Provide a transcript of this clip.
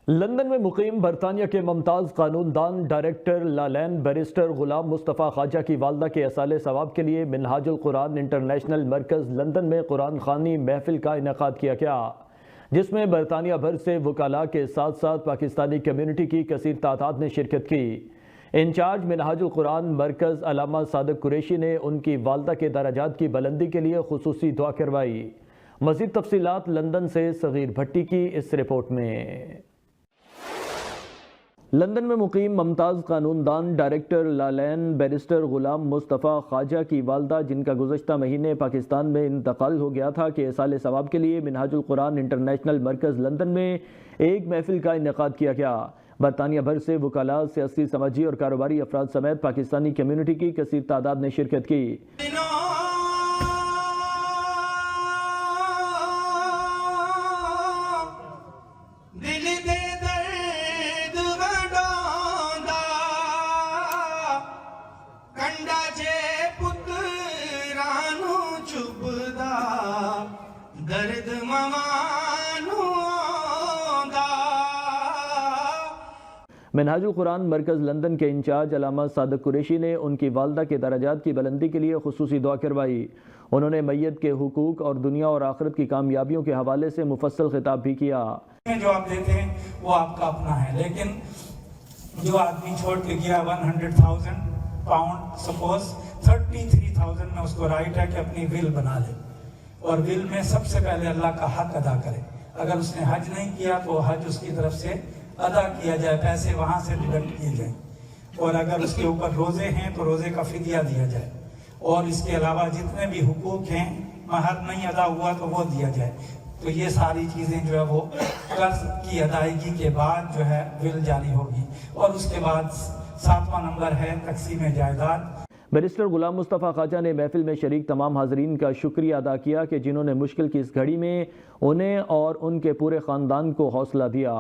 London میں مقیم برطانیہ کے ممتاز قانون دان ڈائریکٹر لالین بیرسٹر غلام مصطفیٰ خواجہ کی والدہ کے ایصال ثواب کے لیے منہاج القرآن انٹرنیشنل مرکز لندن میں قرآن خوانی محفل کا انعقاد کیا گیا، جس میں برطانیہ بھر سے وکلاء کے ساتھ ساتھ پاکستانی کمیونٹی کی کثیر تعداد نے شرکت کی۔ انچارج منہاج القرآن مرکز علامہ صادق قریشی نے ان کی والدہ کے درجات کی بلندی کے لیے خصوصی دعا کروائی۔ مزید تفصیلات لندن سے صغیر بھٹی کی اس رپورٹ میں۔ لندن میں مقیم ممتاز قانون دان ڈائریکٹر لالین بیرسٹر غلام مصطفیٰ خواجہ کی والدہ، جن کا گزشتہ مہینے پاکستان میں انتقال ہو گیا تھا، کہ ایصال ثواب کے لیے منہاج القرآن انٹرنیشنل مرکز لندن میں ایک محفل کا انعقاد کیا گیا۔ برطانیہ بھر سے وکلاء، سیاسی، سماجی اور کاروباری افراد سمیت پاکستانی کمیونٹی کی کثیر تعداد نے شرکت کی۔ منہاج القرآن مرکز لندن کے انچارج علامہ صادق قریشی نے ان کی والدہ کے درجات کی بلندی کے لیے خصوصی دعا کروائی۔ انہوں نے میت کے حقوق اور دنیا اور آخرت کی کامیابیوں کے حوالے سے مفصل خطاب بھی کیا۔ جو آپ دیتے ہیں وہ آپ کا اپنا ہے، لیکن جو آدمی چھوڑ کے گیا 100,000 پاؤنڈ، سپوز 33,000 میں اس کو رائٹ ہے کہ اپنی ول بنا لے، اور ول میں سب سے پہلے اللہ کا حق ادا کرے۔ اگر اس نے حج نہیں کیا تو حج اس کی طرف سے ادا کیا جائے، پیسے وہاں سے ڈیڈکٹ کیے جائیں، اور اگر اس کے اوپر روزے ہیں تو روزے کا فدیہ دیا جائے، اور اس کے علاوہ جتنے بھی حقوق ہیں، مہر نہیں ادا ہوا تو وہ دیا جائے۔ تو یہ ساری چیزیں جو ہے وہ قرض کی ادائیگی کے بعد جو ہے ول جاری ہوگی، اور اس کے بعد 7واں نمبر ہے تقسیم جائیداد۔ بیرسٹر غلام مصطفیٰ خواجہ نے محفل میں شریک تمام حاضرین کا شکریہ ادا کیا کہ جنہوں نے مشکل کی اس گھڑی میں انہیں اور ان کے پورے خاندان کو حوصلہ دیا۔